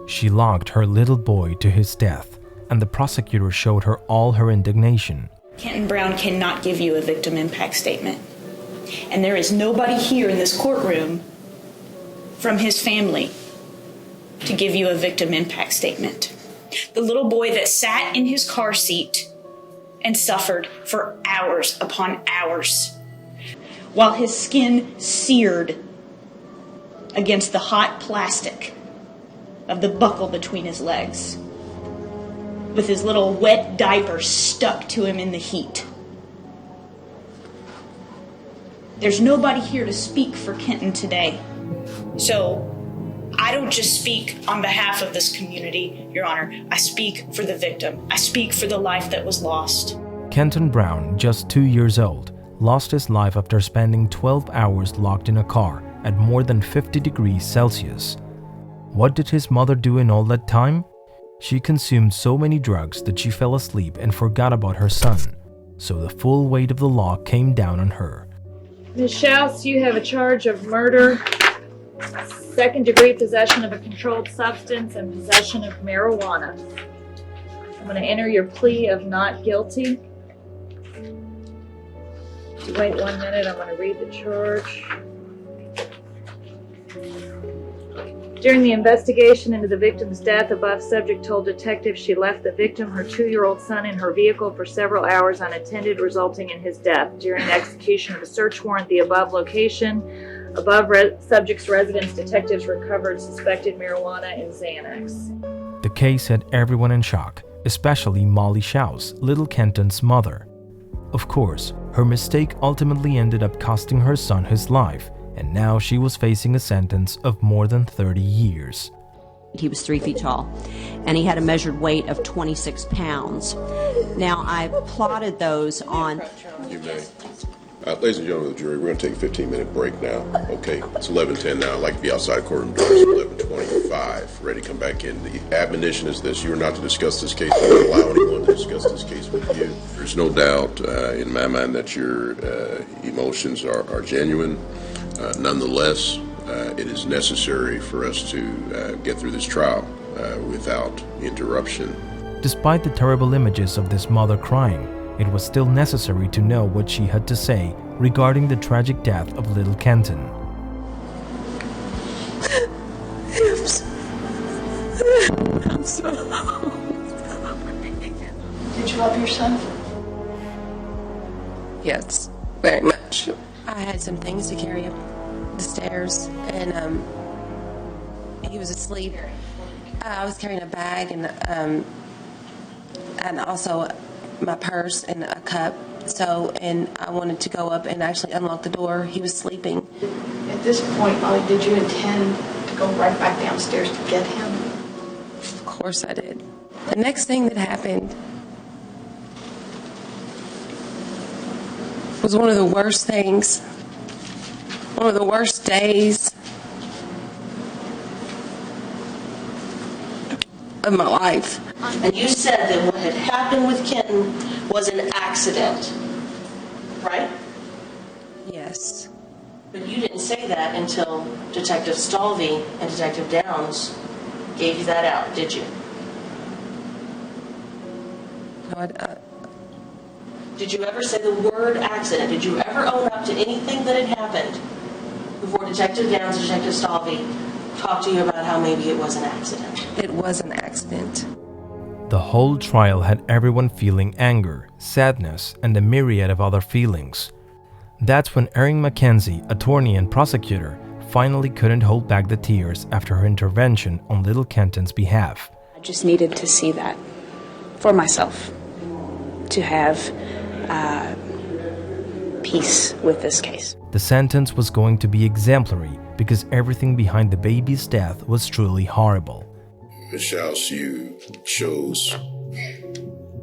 She locked her little boy to his death, and the prosecutor showed her all her indignation. Kenton Brown cannot give you a victim impact statement. And there is nobody here in this courtroom from his family to give you a victim impact statement. The little boy that sat in his car seat and suffered for hours upon hours while his skin seared against the hot plastic of the buckle between his legs, with his little wet diaper stuck to him in the heat. There's nobody here to speak for Kenton today. So I don't just speak on behalf of this community, Your Honor. I speak for the victim. I speak for the life that was lost. Kenton Brown, just 2 years old, lost his life after spending 12 hours locked in a car at more than 50 degrees Celsius. What did his mother do in all that time? She consumed so many drugs that she fell asleep and forgot about her son, so the full weight of the law came down on her. Ms. Schaus, you have a charge of murder, second-degree possession of a controlled substance, and possession of marijuana. I'm going to enter your plea of not guilty. Wait 1 minute, I'm going to read the charge. During the investigation into the victim's death, above subject told detectives she left the victim, her 2-year-old son, in her vehicle for several hours unattended, resulting in his death. During execution of a search warrant, the above location, subject's residence, detectives recovered suspected marijuana and Xanax. The case had everyone in shock, especially Molly Schaus, little Kenton's mother. Of course, her mistake ultimately ended up costing her son his life, and now she was facing a sentence of more than 30 years. He was 3 feet tall, and he had a measured weight of 26 pounds. Now, I plotted those on... You may. Ladies and gentlemen of the jury, we're going to take a 15-minute break now. Okay, it's 11:10 now. I'd like to be outside courtroom doors at 11:25, ready to come back in. The admonition is this: you are not to discuss this case. We don't allow anyone to discuss this case with you. There's no doubt in my mind that your emotions are genuine. Nonetheless, it is necessary for us to get through this trial without interruption. Despite the terrible images of this mother crying, it was still necessary to know what she had to say regarding the tragic death of little Kenton. I'm so Did you love your son? Yes, very much. I had some things to carry up the stairs, and he was asleep. I was carrying a bag and also my purse and a cup. So, and I wanted to go up and actually unlock the door. He was sleeping. At this point, Molly, did you intend to go right back downstairs to get him? Of course I did. The next thing that happened was one of the worst things, one of the worst days of my life. And you said that what had happened with Kenton was an accident, right? Yes. But you didn't say that until Detective Stalvey and Detective Downs gave you that out, did you? No, Did you ever say the word accident? Did you ever own up to anything that had happened before Detective Downs and Detective Stalvey talked to you about how maybe it was an accident? it was an accident. The whole trial had everyone feeling anger, sadness, and a myriad of other feelings. That's when Erin Mackenzie, attorney and prosecutor, finally couldn't hold back the tears after her intervention on little Kenton's behalf. I just needed to see that for myself, to have peace with this case. The sentence was going to be exemplary because everything behind the baby's death was truly horrible. Ms. Schaus, you chose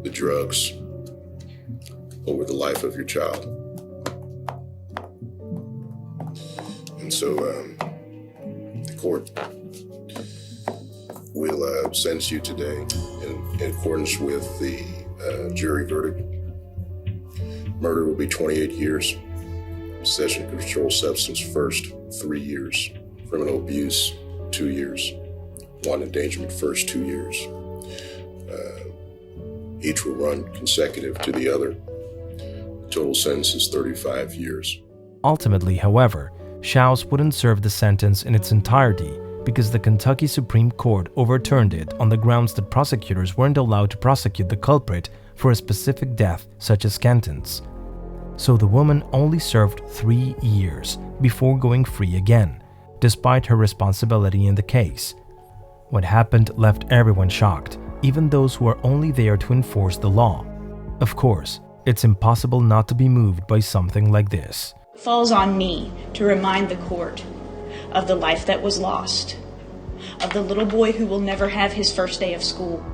the drugs over the life of your child. And so the court will sentence you today in accordance with the jury verdict. Murder will be 28 years. Possession of controlled substance first, 3 years. Criminal abuse, 2 years. one endangerment first 2 years. Each will run consecutive to the other. Total sentence is 35 years. Ultimately, however, Shouse wouldn't serve the sentence in its entirety because the Kentucky Supreme Court overturned it on the grounds that prosecutors weren't allowed to prosecute the culprit for a specific death such as Kenton's. So the woman only served 3 years before going free again, despite her responsibility in the case. What happened left everyone shocked, even those who are only there to enforce the law. Of course, it's impossible not to be moved by something like this. It falls on me to remind the court of the life that was lost, of the little boy who will never have his first day of school,